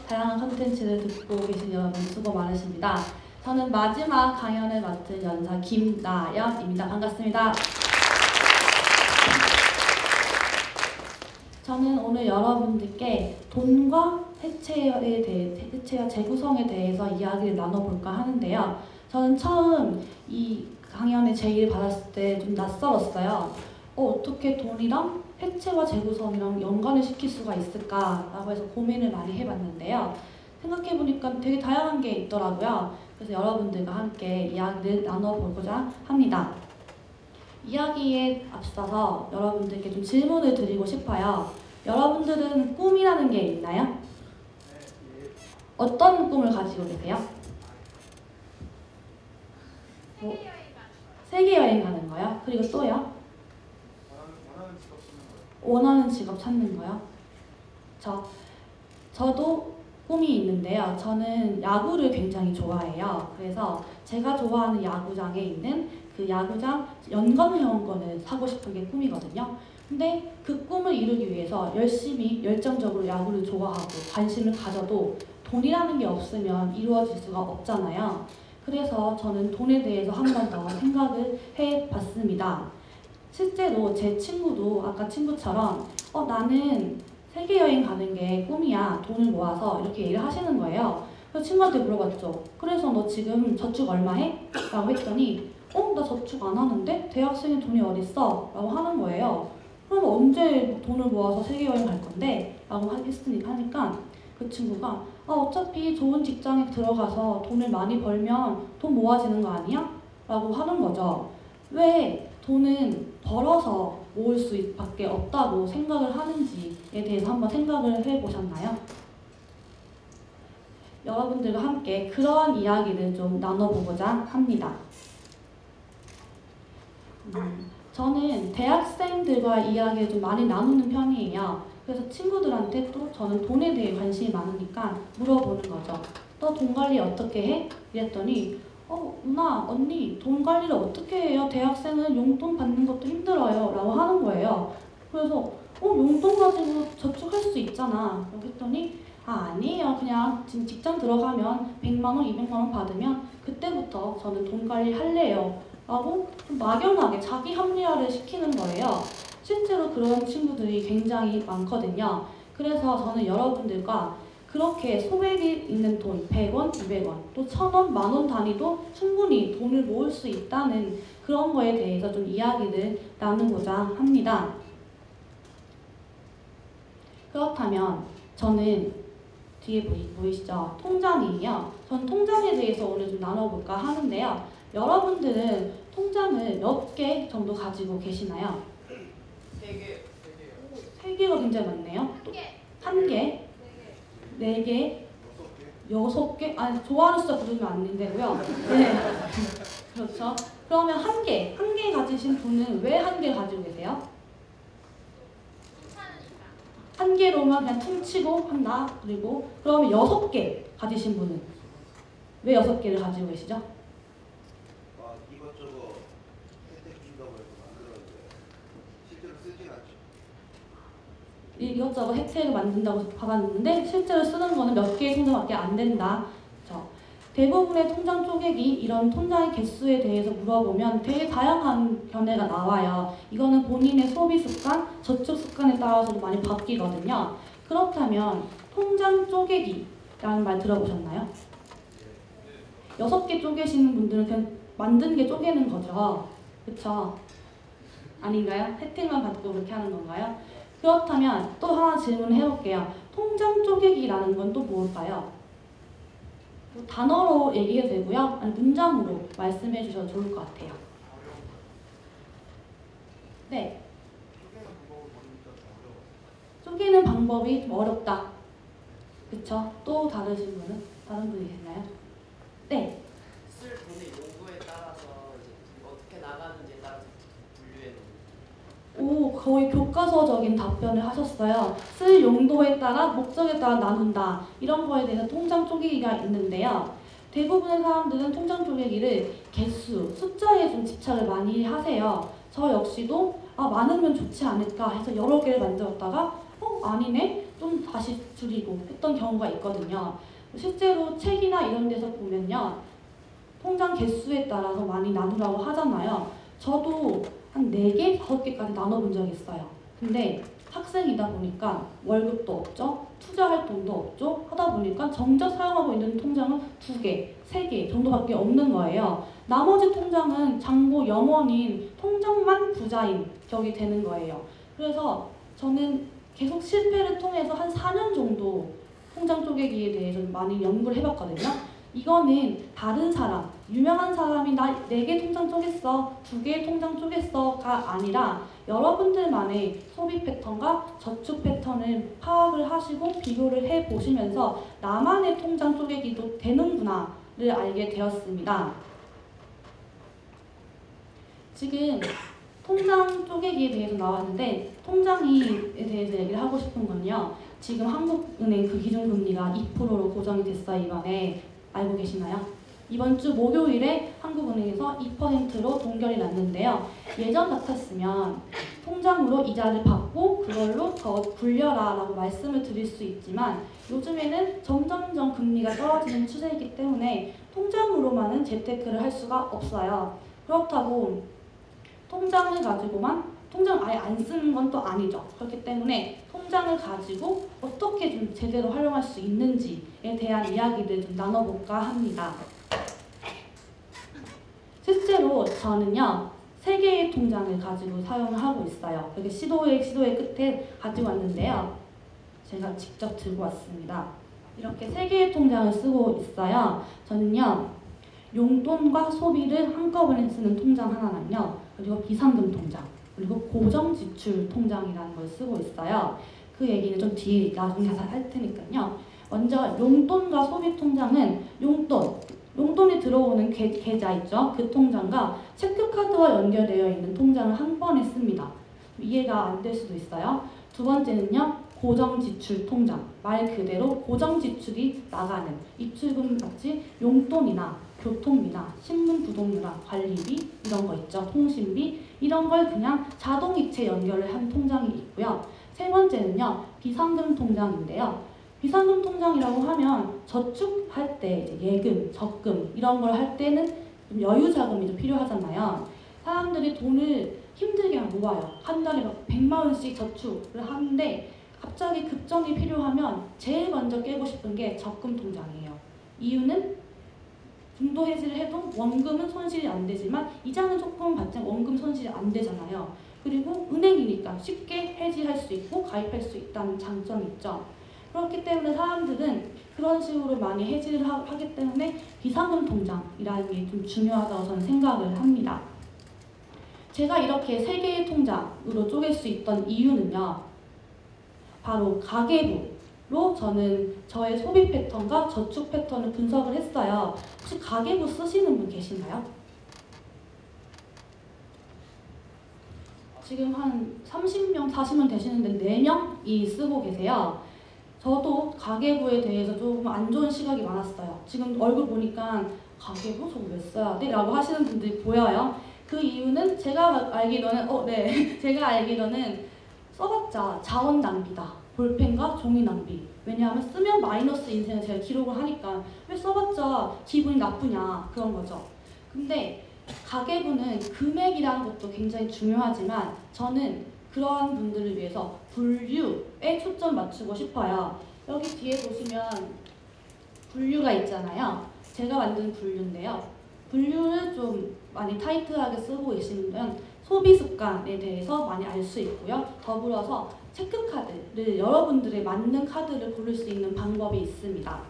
다양한 컨텐츠를 듣고 계신 여러분 수고 많으십니다. 저는 마지막 강연을 맡은 연사 김나연입니다. 반갑습니다. 저는 오늘 여러분들께 돈과 해체와 재구성에 대해서 이야기를 나눠볼까 하는데요. 저는 처음 이 강연의 제의를 받았을 때 좀 낯설었어요. 어떻게 돈이랑 해체와 재구성이랑 연관을 시킬 수가 있을까라고 해서 고민을 많이 해봤는데요. 생각해보니까 되게 다양한 게 있더라고요. 그래서 여러분들과 함께 이야기를 나눠보고자 합니다. 이야기에 앞서서 여러분들께 좀 질문을 드리고 싶어요. 여러분들은 꿈이라는 게 있나요? 어떤 꿈을 가지고 계세요? 세계 여행 가는 거요? 그리고 또요? 원하는 직업 찾는 거요? 저도 꿈이 있는데요. 저는 야구를 굉장히 좋아해요. 그래서 제가 좋아하는 야구장에 있는 그 야구장 연간회원권을 사고 싶은 게 꿈이거든요. 근데 그 꿈을 이루기 위해서 열심히 열정적으로 야구를 좋아하고 관심을 가져도 돈이라는 게 없으면 이루어질 수가 없잖아요. 그래서 저는 돈에 대해서 한 번 더 생각을 해봤습니다. 실제로 제 친구도 아까 친구처럼 나는 세계여행 가는 게 꿈이야. 돈을 모아서 이렇게 얘기를 하시는 거예요. 그래서 친구한테 물어봤죠. 그래서 너 지금 저축 얼마 해? 라고 했더니 나 저축 안 하는데? 대학생이 돈이 어딨어? 라고 하는 거예요. 그럼 언제 돈을 모아서 세계여행 갈 건데? 라고 하니까 그 친구가 어차피 좋은 직장에 들어가서 돈을 많이 벌면 돈 모아지는 거 아니야? 라고 하는 거죠. 왜 돈은 벌어서 모을 수밖에 없다고 생각을 하는지에 대해서 한번 생각을 해보셨나요? 여러분들과 함께 그러한 이야기를 좀 나눠보고자 합니다. 저는 대학생들과 이야기를 좀 많이 나누는 편이에요. 그래서 친구들한테 또 저는 돈에 대해 관심이 많으니까 물어보는 거죠. 너 돈 관리 어떻게 해? 이랬더니 누나, 언니 돈 관리를 어떻게 해요? 대학생은 용돈 받는 것도 힘들어요. 라고 하는 거예요. 그래서 용돈 가지고 저축할 수 있잖아. 라고 했더니 아니에요. 그냥 지금 직장 들어가면 100만 원, 200만 원 받으면 그때부터 저는 돈 관리 할래요. 라고 좀 막연하게 자기 합리화를 시키는 거예요. 실제로 그런 친구들이 굉장히 많거든요. 그래서 저는 여러분들과 그렇게 소액이 있는 돈, 100원, 200원, 또 1000원, 만원 단위도 충분히 돈을 모을 수 있다는 그런 거에 대해서 좀 이야기를 나누고자 합니다. 그렇다면 저는 뒤에 보이시죠? 통장이에요. 전 통장에 대해서 오늘 좀 나눠볼까 하는데요. 여러분들은 통장을 몇 개 정도 가지고 계시나요? 3개. 3개가 굉장히 많네요. 또 1개? 4개? 6개? 아니, 좋아하는 숫자 부르면 안 되고요. 네. 그렇죠. 그러면 1개 가지신 분은 왜 1개 가지고 계세요? 1개로만 그냥 퉁치고 한다. 그리고 그러면 6개 가지신 분은 왜 6개를 가지고 계시죠? 이것저것 혜택 준다고 해서 만들었는데 실제로 쓰진 않죠. 이것저것 혜택을 만든다고 받았는데 실제로 쓰는 거는 몇 개의 통장밖에 안 된다. 그렇죠? 대부분의 통장 쪼개기, 이런 통장의 개수에 대해서 물어보면 되게 다양한 견해가 나와요. 이거는 본인의 소비 습관, 저축 습관에 따라서도 많이 바뀌거든요. 그렇다면 통장 쪼개기라는 말 들어보셨나요? 6개 쪼개시는 분들은 그냥 만든 게 쪼개는 거죠. 그쵸? 아닌가요? 혜택만 받고 그렇게 하는 건가요? 그렇다면 또 하나 질문을 해볼게요. 통장 쪼개기라는 건 또 뭘까요? 단어로 얘기해도 되고요. 아니 문장으로 말씀해 주셔도 좋을 것 같아요. 네. 쪼개는 방법이 좀 어렵다. 그쵸? 또 다르신 분은? 다른 분이 계시나요? 네. 쓸 돈의 용도에 따라서 이제 어떻게 나가는지에 따라서 분류해 놓는. 거의 교과서적인 답변을 하셨어요. 쓸 용도에 따라 목적에 따라 나눈다. 이런 거에 대해서 통장 쪼개기가 있는데요. 대부분의 사람들은 통장 쪼개기를 개수, 숫자에 좀 집착을 많이 하세요. 저 역시도 많으면 좋지 않을까 해서 여러 개를 만들었다가 아니네? 좀 다시 줄이고 했던 경우가 있거든요. 실제로 책이나 이런 데서 보면요. 통장 개수에 따라서 많이 나누라고 하잖아요. 저도 한 4개, 5개까지 나눠본 적이 있어요. 근데 학생이다 보니까 월급도 없죠. 투자 활동도 없죠. 하다 보니까 정작 사용하고 있는 통장은 2개, 3개 정도밖에 없는 거예요. 나머지 통장은 잔고 영원인 통장만 부자인 격이 되는 거예요. 그래서 저는 계속 실패를 통해서 한 4년 정도 통장 쪼개기에 대해서 많이 연구를 해봤거든요. 이거는 다른 사람, 유명한 사람이 나 4개 통장 쪼갰어, 2개 통장 쪼갰어가 아니라 여러분들만의 소비 패턴과 저축 패턴을 파악을 하시고 비교를 해보시면서 나만의 통장 쪼개기도 되는구나를 알게 되었습니다. 지금 통장 쪼개기에 대해서 나왔는데 통장에 대해서 얘기를 하고 싶은 건요. 지금 한국은행 그 기준금리가 2%로 고정이 됐어요. 이번에 알고 계시나요? 이번 주 목요일에 한국은행에서 2%로 동결이 났는데요. 예전 같았으면 통장으로 이자를 받고 그걸로 더 굴려라 라고 말씀을 드릴 수 있지만 요즘에는 점점점 금리가 떨어지는 추세이기 때문에 통장으로만은 재테크를 할 수가 없어요. 그렇다고 통장을 가지고만 통장 아예 안 쓰는 건 또 아니죠. 그렇기 때문에 통장을 가지고 어떻게 좀 제대로 활용할 수 있는지에 대한 이야기를 좀 나눠볼까 합니다. 실제로 저는요 3개의 통장을 가지고 사용을 하고 있어요. 이렇게 시도의 끝에 가지고 왔는데요. 제가 직접 들고 왔습니다. 이렇게 3개의 통장을 쓰고 있어요. 저는요 용돈과 소비를 한꺼번에 쓰는 통장 하나랑요. 그리고 비상금 통장, 그리고 고정지출 통장이라는 걸 쓰고 있어요. 그 얘기는 좀 뒤에 나중에 할 테니까요. 먼저 용돈과 소비 통장은 용돈이 들어오는 계좌 있죠. 그 통장과 체크카드와 연결되어 있는 통장을 한 번에 씁니다. 이해가 안 될 수도 있어요. 두 번째는요. 고정지출 통장. 말 그대로 고정지출이 나가는 입출금 같이 용돈이나 교통비나 신문부동료나 관리비 이런 거 있죠. 통신비 이런 걸 그냥 자동이체 연결을 한 통장이 있고요. 세 번째는요. 비상금 통장인데요. 비상금 통장이라고 하면 저축할 때 이제 예금, 적금 이런 걸 할 때는 좀 여유 자금이 좀 필요하잖아요. 사람들이 돈을 힘들게 모아요. 한 달에 막 100만 원씩 저축을 하는데 갑자기 급정이 필요하면 제일 먼저 깨고 싶은 게 적금 통장이에요. 이유는 중도 해지를 해도 원금은 손실이 안 되지만 이자는 조금 받지만 원금 손실이 안 되잖아요. 그리고 은행이니까 쉽게 해지할 수 있고 가입할 수 있다는 장점이 있죠. 그렇기 때문에 사람들은 그런 식으로 많이 해지를 하기 때문에 비상금 통장이라는 게 좀 중요하다고 저는 생각을 합니다. 제가 이렇게 3개의 통장으로 쪼갤 수 있던 이유는요. 바로 가계부로 저는 저의 소비 패턴과 저축 패턴을 분석을 했어요. 혹시 가계부 쓰시는 분 계신가요? 지금 한 30명, 40명 되시는데 4명이 쓰고 계세요. 저도 가계부에 대해서 조금 안 좋은 시각이 많았어요. 지금 얼굴 보니까 가계부 저거 왜 써야 돼? 라고 하시는 분들이 보여요. 그 이유는 제가 알기로는 제가 알기로는 써봤자 자원 낭비다. 볼펜과 종이 낭비. 왜냐하면 쓰면 마이너스 인생을 제가 기록을 하니까 왜 써봤자 기분이 나쁘냐 그런 거죠. 근데 가계부는 금액이라는 것도 굉장히 중요하지만 저는 그러한 분들을 위해서 분류에 초점 맞추고 싶어요. 여기 뒤에 보시면 분류가 있잖아요. 제가 만든 분류인데요. 분류를 좀 많이 타이트하게 쓰고 계시면 소비 습관에 대해서 많이 알 수 있고요. 더불어서 체크카드를 여러분들의 맞는 카드를 고를 수 있는 방법이 있습니다.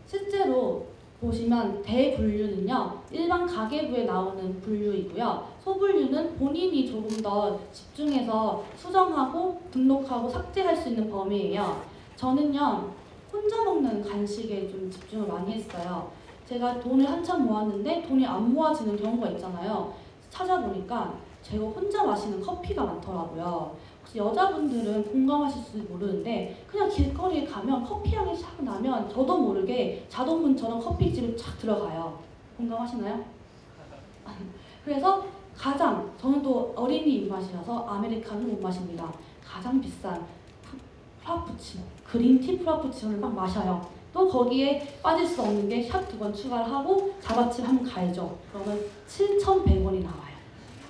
실제로 보시면 대분류는요. 일반 가계부에 나오는 분류이고요. 소분류는 본인이 조금 더 집중해서 수정하고 등록하고 삭제할 수 있는 범위예요. 저는요. 혼자 먹는 간식에 좀 집중을 많이 했어요. 제가 돈을 한참 모았는데 돈이 안 모아지는 경우가 있잖아요. 찾아보니까 제가 혼자 마시는 커피가 많더라고요. 혹시 여자분들은 공감하실지 모르는데 그냥 길거리에 가면 커피 향이 싹 나면 저도 모르게 자동문처럼 커피집에 착 들어가요. 공감하시나요? 그래서 저는 또 어린이 입맛이라서 아메리카노 못 마십니다. 가장 비싼 프라푸치노, 그린티 프라푸치노를 막 마셔요. 또 거기에 빠질 수 없는 게 샷 2번 추가를 하고 자바칩 한번 갈죠. 그러면 7,100원이 나와요.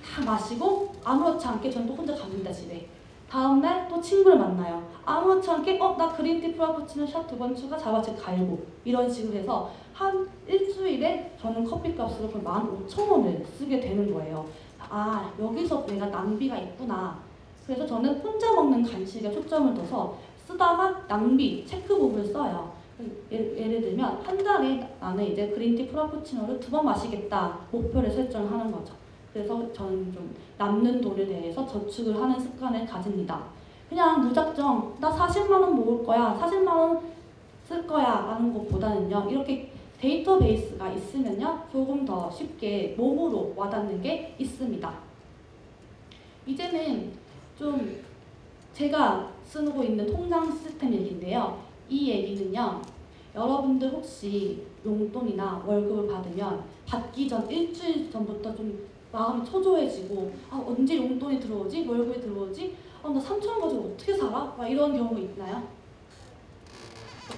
다 마시고 아무렇지 않게 저는 또 혼자 갑니다, 집에. 다음날 또 친구를 만나요. 아무렇지 않게 나 그린티 프라푸치노 샷 2번 추가 자바칩 갈고 이런 식으로 해서 한 일주일에 저는 커피값으로 거의 15,000원을 쓰게 되는 거예요. 아, 여기서 내가 낭비가 있구나. 그래서 저는 혼자 먹는 간식에 초점을 둬서 쓰다가 낭비 체크북을 써요. 예를 들면 한 달에 나는 이제 그린티 프라푸치노를 2번 마시겠다 목표를 설정하는 거죠. 그래서 저는 좀 남는 돈에 대해서 저축을 하는 습관을 가집니다. 그냥 무작정 나 40만 원 모을 거야, 40만 원 쓸 거야 라는 것보다는요, 이렇게 데이터베이스가 있으면요 조금 더 쉽게 몸으로 와닿는 게 있습니다. 이제는 좀 제가 쓰고 있는 통장 시스템 얘기인데요. 이 얘기는요, 여러분들 혹시 용돈이나 월급을 받으면 받기 전 일주일 전부터 좀 마음이 초조해지고 언제 용돈이 들어오지? 월급이 들어오지? 나 3,000원 가지고 어떻게 살아? 막 이런 경우 있나요?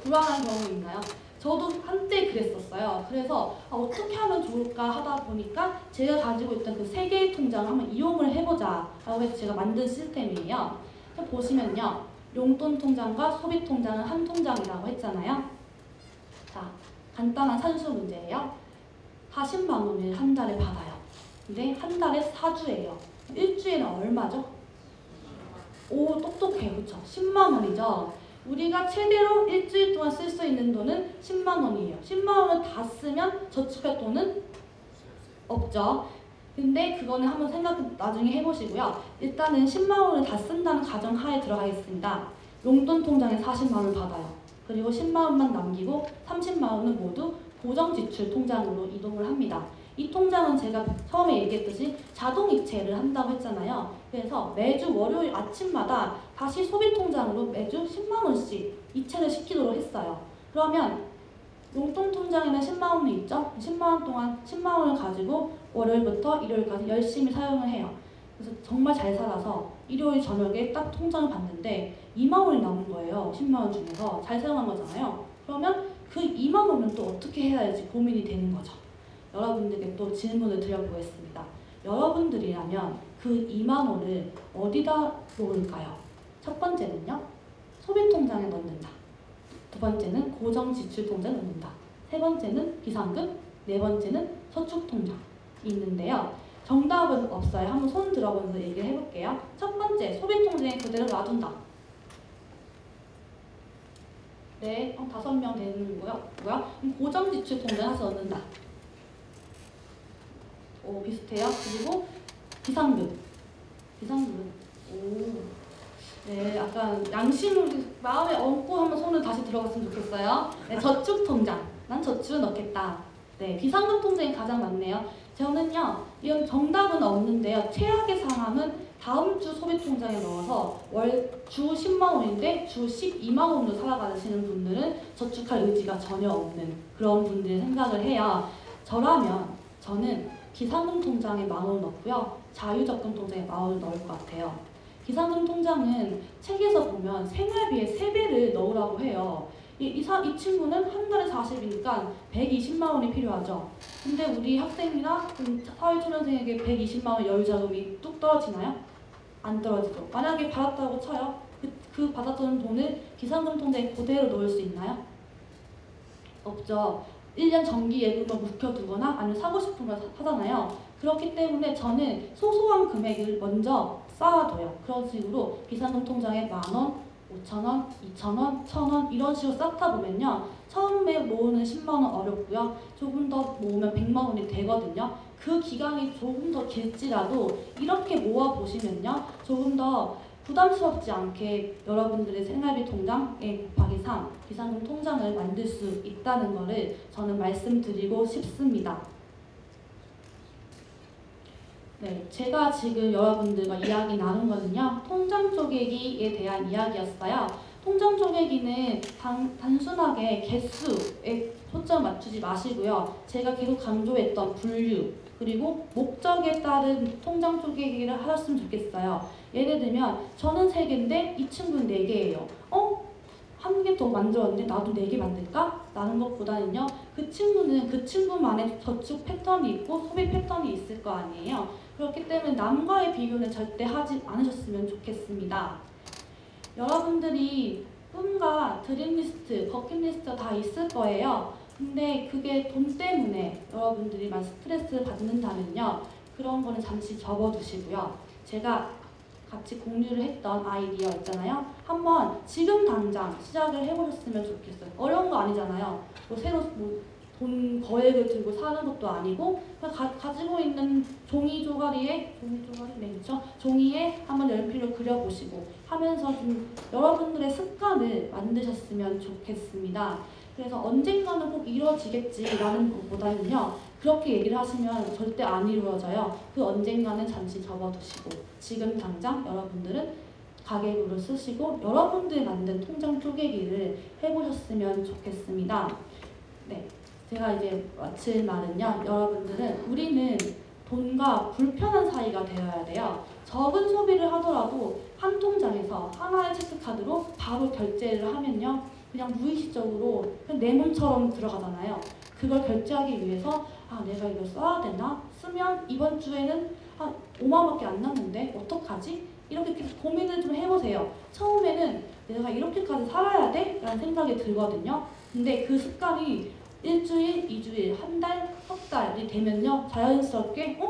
불안한 경우 있나요? 저도 한때 그랬었어요. 그래서 어떻게 하면 좋을까 하다 보니까 제가 가지고 있던 그 3개의 통장을 한번 이용을 해보자 라고 해서 제가 만든 시스템이에요. 보시면요, 용돈 통장과 소비 통장은 한 통장이라고 했잖아요. 자, 간단한 산수 문제예요. 40만 원을 한 달에 받아요. 근데 한 달에 4주예요. 일주일은 얼마죠? 오, 똑똑해요. 그쵸? 10만 원이죠. 우리가 최대로 일주일 동안 쓸 수 있는 돈은 10만 원이에요. 10만 원을 다 쓰면 저축할 돈은 없죠. 근데 그거는 한번 생각 나중에 해보시고요. 일단은 10만 원을 다 쓴다는 가정하에 들어가겠습니다. 용돈 통장에 40만 원을 받아요. 그리고 10만 원만 남기고 30만 원은 모두 고정지출 통장으로 이동을 합니다. 이 통장은 제가 처음에 얘기했듯이 자동이체를 한다고 했잖아요. 그래서 매주 월요일 아침마다 다시 소비통장으로 매주 10만 원씩 이체를 시키도록 했어요. 그러면 용돈 통장에는 10만 원이 있죠? 10만 원 동안 10만 원을 가지고 월요일부터 일요일까지 열심히 사용을 해요. 그래서 정말 잘 살아서 일요일 저녁에 딱 통장을 봤는데 2만 원이 남은 거예요. 10만 원 중에서 잘 사용한 거잖아요. 그러면 그 2만 원은 또 어떻게 해야 할지 고민이 되는 거죠. 여러분들께 또 질문을 드려보겠습니다. 여러분들이라면 그 2만 원을 어디다 놓을까요? 첫 번째는요, 소비통장에 넣는다. 두 번째는 고정지출통장에 넣는다. 세 번째는 비상금, 네 번째는 저축통장이 있는데요. 정답은 없어요. 한번 손 들어보면서 얘기를 해볼게요. 첫 번째, 소비통장에 그대로 놔둔다. 네, 5명 되는 거고요. 고정지출통장에 가서 넣는다. 오, 비슷해요. 그리고 비상금. 비상금은 네, 약간 양심을 마음에 얹고 한번 손을 다시 들어갔으면 좋겠어요. 네, 저축통장. 난 저축을 넣겠다. 네, 비상금 통장이 가장 많네요. 저는요, 이건 정답은 없는데요. 최악의 상황은 다음 주 소비통장에 넣어서 주 10만 원인데 주 12만 원으로 살아가시는 분들은 저축할 의지가 전혀 없는 그런 분들의 생각을 해요. 저라면 저는 비상금 통장에 10,000원 넣고요. 자유적금 통장에 10,000원을 넣을 것 같아요. 비상금 통장은 책에서 보면 생활비의 3배를 넣으라고 해요. 이 친구는 한 달에 40이니까 120만 원이 필요하죠. 근데 우리 학생이나 사회초년생에게 120만 원 여유자금이 뚝 떨어지나요? 안 떨어지죠. 만약에 받았다고 쳐요. 그 받았던 돈을 비상금 통장에 그대로 넣을 수 있나요? 없죠. 1년 정기 예금을 묵혀두거나 아니면 사고 싶은 걸 사잖아요. 그렇기 때문에 저는 소소한 금액을 먼저 쌓아둬요. 그런 식으로 비상금 통장에 10,000원, 5,000원, 2,000원, 1,000원 이런 식으로 쌓다 보면요. 처음에 모으는 10만 원 어렵고요. 조금 더 모으면 100만 원이 되거든요. 그 기간이 조금 더 길지라도 이렇게 모아보시면요. 조금 더 부담스럽지 않게 여러분들의 생활비 통장에 곱하기 3 비상금 통장을 만들 수 있다는 것을 저는 말씀드리고 싶습니다. 네, 제가 지금 여러분들과 이야기 나눈 거는요. 통장 쪼개기에 대한 이야기였어요. 통장 쪼개기는 단순하게 개수에 초점 맞추지 마시고요. 제가 계속 강조했던 분류, 그리고 목적에 따른 통장 쪼개기를 하셨으면 좋겠어요. 예를 들면 저는 3개인데 이 친구는 4개예요. 한 개 더 만들었는데 나도 4개 만들까? 라는 것보다는요. 그 친구는 그 친구만의 저축 패턴이 있고 소비 패턴이 있을 거 아니에요. 그렇기 때문에 남과의 비교는 절대 하지 않으셨으면 좋겠습니다. 여러분들이 꿈과 드림리스트, 버킷리스트 다 있을 거예요. 근데 그게 돈 때문에 여러분들이 막 스트레스를 받는다면요. 그런 거는 잠시 접어두시고요. 제가 같이 공유를 했던 아이디어 있잖아요. 한번 지금 당장 시작을 해보셨으면 좋겠어요. 어려운 거 아니잖아요. 새로 돈 거액을 들고 사는 것도 아니고 그냥 가지고 있는 종이 조각에 한번 연필로 그려보시고 하면서 좀 여러분들의 습관을 만드셨으면 좋겠습니다. 그래서 언젠가는 꼭 이루어지겠지라는 것보다는요. 그렇게 얘기를 하시면 절대 안 이루어져요. 그 언젠가는 잠시 접어두시고 지금 당장 여러분들은 가계부를 쓰시고 여러분들이 만든 통장 쪼개기를 해보셨으면 좋겠습니다. 네, 제가 이제 마칠 말은요. 여러분들은 우리는 돈과 불편한 사이가 되어야 돼요. 적은 소비를 하더라도 한 통장에서 하나의 체크카드로 바로 결제를 하면요. 그냥 무의식적으로 그냥 내 몸처럼 들어가잖아요. 그걸 결제하기 위해서 내가 이걸 써야 되나? 쓰면 이번 주에는 한 5만 원밖에 안 남는데 어떡하지? 이렇게 고민을 좀 해보세요. 처음에는 내가 이렇게까지 살아야 돼? 라는 생각이 들거든요. 근데 그 습관이 일주일, 2주일, 한 달, 석 달이 되면요. 자연스럽게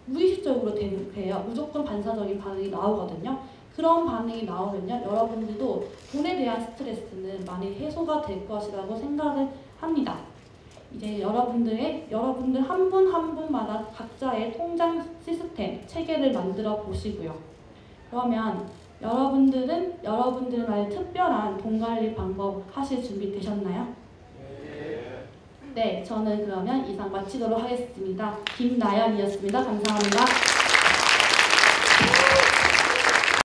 무의식적으로 돼요. 무조건 반사적인 반응이 나오거든요. 그런 반응이 나오면요. 여러분들도 돈에 대한 스트레스는 많이 해소가 될 것이라고 생각을 합니다. 이제 여러분들 한 분 한 분마다 각자의 통장 시스템, 체계를 만들어 보시고요. 그러면 여러분들만의 특별한 돈 관리 방법 하실 준비 되셨나요? 네, 저는 그러면 이상 마치도록 하겠습니다. 김나연이었습니다. 감사합니다.